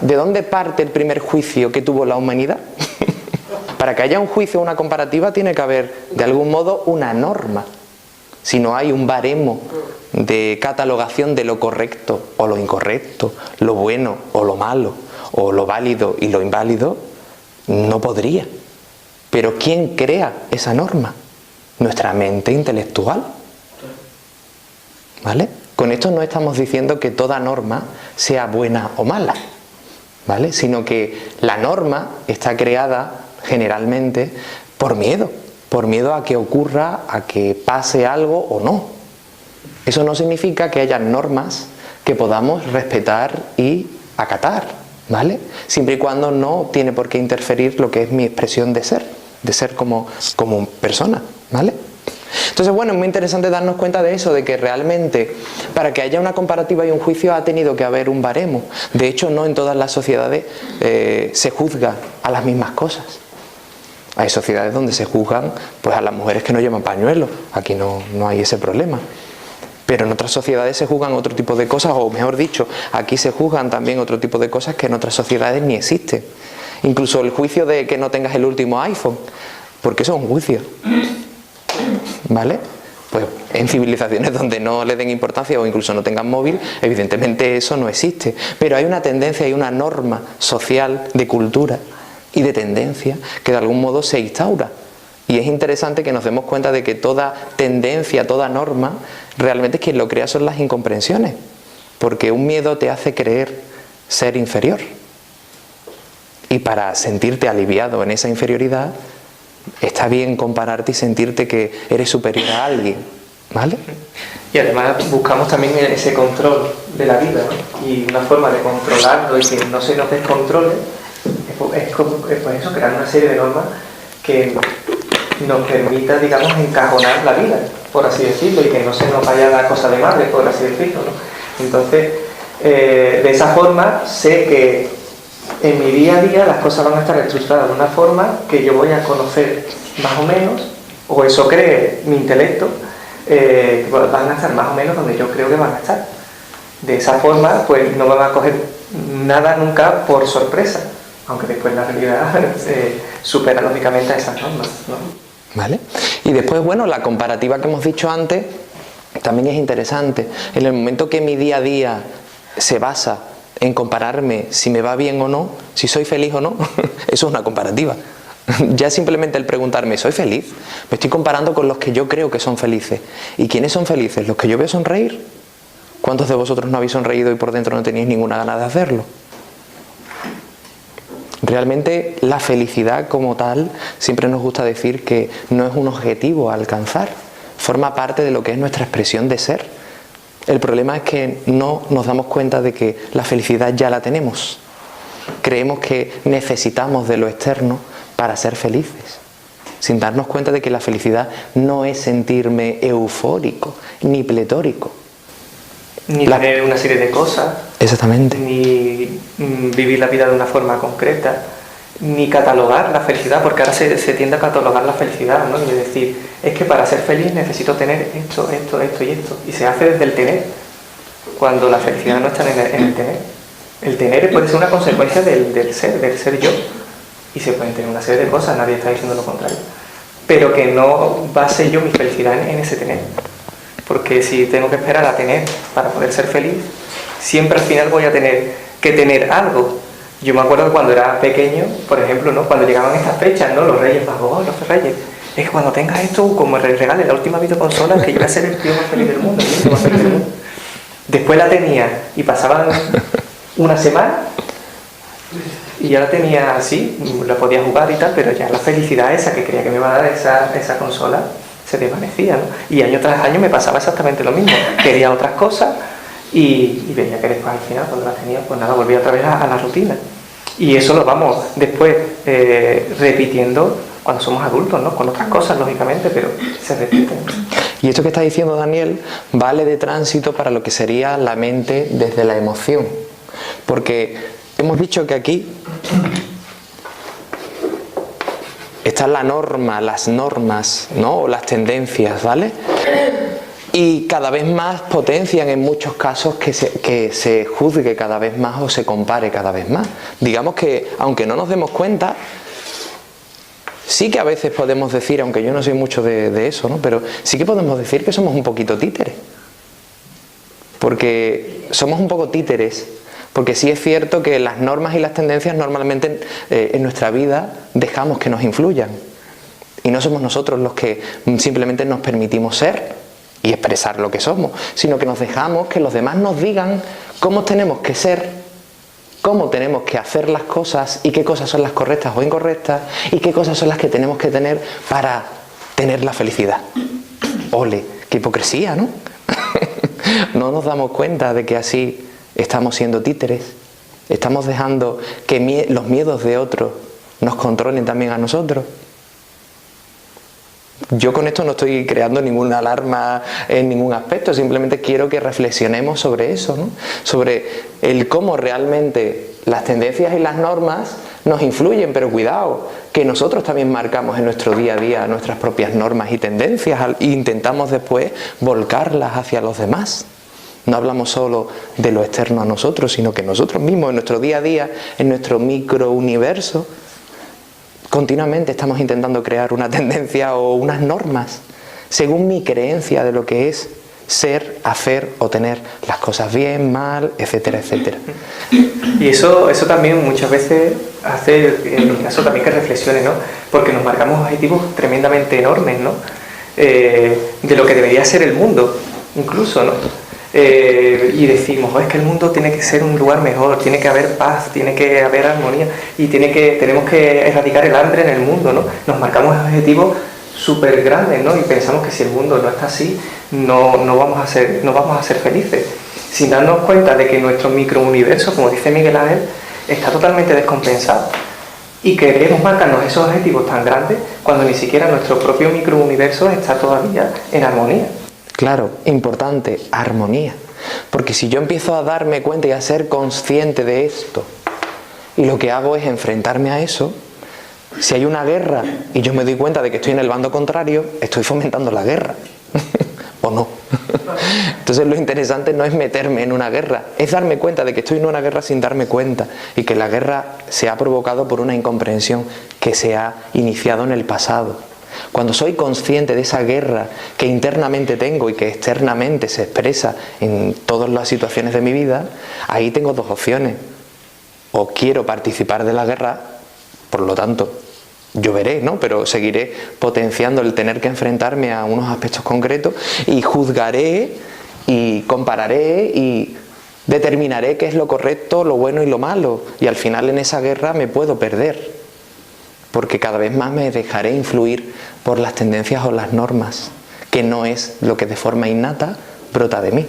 ¿de dónde parte el primer juicio que tuvo la humanidad? Para que haya un juicio o una comparativa tiene que haber, de algún modo, una norma. Si no hay un baremo de catalogación de lo correcto o lo incorrecto, lo bueno o lo malo, o lo válido y lo inválido, no podría. Pero ¿quién crea esa norma? Nuestra mente intelectual. ¿Vale? Con esto no estamos diciendo que toda norma sea buena o mala, ¿vale? Sino que la norma está creada generalmente por miedo a que ocurra, a que pase algo o no. Eso no significa que haya normas que podamos respetar y acatar, ¿vale? Siempre y cuando no tiene por qué interferir lo que es mi expresión de ser como persona, ¿vale? Entonces, bueno, es muy interesante darnos cuenta de eso, de que realmente para que haya una comparativa y un juicio ha tenido que haber un baremo. De hecho, no en todas las sociedades se juzga a las mismas cosas. Hay sociedades donde se juzgan pues, a las mujeres que no llevan pañuelos. Aquí no hay ese problema. Pero en otras sociedades se juzgan otro tipo de cosas, o mejor dicho, aquí se juzgan también otro tipo de cosas que en otras sociedades ni existen. Incluso el juicio de que no tengas el último iPhone, porque eso es un juicio. ¿Vale? Pues en civilizaciones donde no le den importancia o incluso no tengan móvil, evidentemente eso no existe. Pero hay una tendencia, hay una norma social de cultura y de tendencia que de algún modo se instaura. Y es interesante que nos demos cuenta de que toda tendencia, toda norma, realmente quien lo crea son las incomprensiones. Porque un miedo te hace creer ser inferior. Y para sentirte aliviado en esa inferioridad, está bien compararte y sentirte que eres superior a alguien, ¿vale? Y además buscamos también ese control de la vida, ¿no? Y una forma de controlarlo y que no se nos descontrole es pues eso, crear una serie de normas que nos permita, digamos, encajonar la vida, por así decirlo, y que no se nos vaya la cosa de madre, por así decirlo, ¿no? Entonces, de esa forma sé que en mi día a día las cosas van a estar estructuradas de una forma que yo voy a conocer más o menos, o eso cree mi intelecto, van a estar más o menos donde yo creo que van a estar. De esa forma, pues no me va a coger nada nunca por sorpresa, aunque después la realidad supera lógicamente a esas normas, ¿no? ¿Vale? Y después, bueno, la comparativa que hemos dicho antes también es interesante. En el momento que mi día a día se basa en compararme si me va bien o no, si soy feliz o no, eso es una comparativa. Ya simplemente el preguntarme, ¿soy feliz? Me estoy comparando con los que yo creo que son felices. ¿Y quiénes son felices? ¿Los que yo veo sonreír? ¿Cuántos de vosotros no habéis sonreído y por dentro no tenéis ninguna gana de hacerlo? Realmente la felicidad como tal, siempre nos gusta decir que no es un objetivo a alcanzar, forma parte de lo que es nuestra expresión de ser. El problema es que no nos damos cuenta de que la felicidad ya la tenemos. Creemos que necesitamos de lo externo para ser felices, sin darnos cuenta de que la felicidad no es sentirme eufórico, ni pletórico. Ni tener una serie de cosas. Exactamente. Ni vivir la vida de una forma concreta. Ni catalogar la felicidad, porque ahora se tiende a catalogar la felicidad, ¿no? Y decir, es que para ser feliz necesito tener esto, esto, esto y esto. Y se hace desde el tener, cuando la felicidad no está en el tener. El tener puede ser una consecuencia del ser yo. Y se pueden tener una serie de cosas, nadie está diciendo lo contrario. Pero que no base yo mi felicidad en ese tener. Porque si tengo que esperar a tener para poder ser feliz, siempre al final voy a tener que tener algo. Yo me acuerdo que cuando era pequeño, por ejemplo, ¿no? Cuando llegaban estas fechas, ¿no? Los Reyes Magos, los Reyes, es que cuando tengas esto, como el regalo, la última videoconsola, que yo voy a ser el tío más feliz del mundo, el tío más feliz del mundo. Después la tenía y pasaban una semana y ya la tenía así, la podía jugar y tal, pero ya la felicidad esa que creía que me iba a dar esa consola se desvanecía, ¿no? Y año tras año me pasaba exactamente lo mismo. Quería otras cosas y veía que después al final, cuando las tenía, pues nada, volvía otra vez a la rutina. Y eso lo vamos después repitiendo cuando somos adultos, ¿no? Con otras cosas, lógicamente, pero se repiten. Y esto que está diciendo Daniel vale de tránsito para lo que sería la mente desde la emoción. Porque hemos dicho que aquí está la norma, las normas, ¿no? O las tendencias, ¿vale? y cada vez más potencian en muchos casos que se juzgue cada vez más o se compare cada vez más. Digamos que, aunque no nos demos cuenta, sí que a veces podemos decir, aunque yo no soy mucho de eso, ¿no? Pero sí que podemos decir que somos un poquito títeres. Porque somos un poco títeres, porque sí es cierto que las normas y las tendencias normalmente en nuestra vida dejamos que nos influyan. Y no somos nosotros los que simplemente nos permitimos ser y expresar lo que somos, sino que nos dejamos que los demás nos digan cómo tenemos que ser, cómo tenemos que hacer las cosas y qué cosas son las correctas o incorrectas y qué cosas son las que tenemos que tener para tener la felicidad. ¡Ole! ¡Qué hipocresía!, ¿no? No nos damos cuenta de que así estamos siendo títeres, estamos dejando que los miedos de otros nos controlen también a nosotros. Yo con esto no estoy creando ninguna alarma en ningún aspecto, simplemente quiero que reflexionemos sobre eso, ¿no? Sobre el cómo realmente las tendencias y las normas nos influyen, pero cuidado, que nosotros también marcamos en nuestro día a día nuestras propias normas y tendencias e intentamos después volcarlas hacia los demás. No hablamos solo de lo externo a nosotros, sino que nosotros mismos en nuestro día a día, en nuestro microuniverso, continuamente estamos intentando crear una tendencia o unas normas según mi creencia de lo que es ser, hacer o tener las cosas bien, mal, etcétera, etcétera. Y eso también muchas veces hace, en mi caso, también que reflexione, ¿no? Porque nos marcamos objetivos tremendamente enormes, ¿no? De lo que debería ser el mundo, incluso, ¿no? Y decimos, es que el mundo tiene que ser un lugar mejor, tiene que haber paz, tiene que haber armonía y tenemos que erradicar el hambre en el mundo, ¿no? Nos marcamos objetivos súper grandes, ¿no? Y pensamos que si el mundo no está así, no vamos a ser felices, sin darnos cuenta de que nuestro microuniverso, como dice Miguel Ángel, está totalmente descompensado y queremos marcarnos esos objetivos tan grandes cuando ni siquiera nuestro propio microuniverso está todavía en armonía. Claro, importante, armonía. Porque si yo empiezo a darme cuenta y a ser consciente de esto, y lo que hago es enfrentarme a eso, si hay una guerra y yo me doy cuenta de que estoy en el bando contrario, estoy fomentando la guerra. ¿O no? Entonces lo interesante no es meterme en una guerra, es darme cuenta de que estoy en una guerra sin darme cuenta y que la guerra se ha provocado por una incomprensión que se ha iniciado en el pasado. Cuando soy consciente de esa guerra que internamente tengo y que externamente se expresa en todas las situaciones de mi vida, ahí tengo dos opciones. O quiero participar de la guerra, por lo tanto, yo veré, ¿no? Pero seguiré potenciando el tener que enfrentarme a unos aspectos concretos y juzgaré y compararé y determinaré qué es lo correcto, lo bueno y lo malo. Y al final en esa guerra me puedo perder, porque cada vez más me dejaré influir por las tendencias o las normas, que no es lo que de forma innata brota de mí.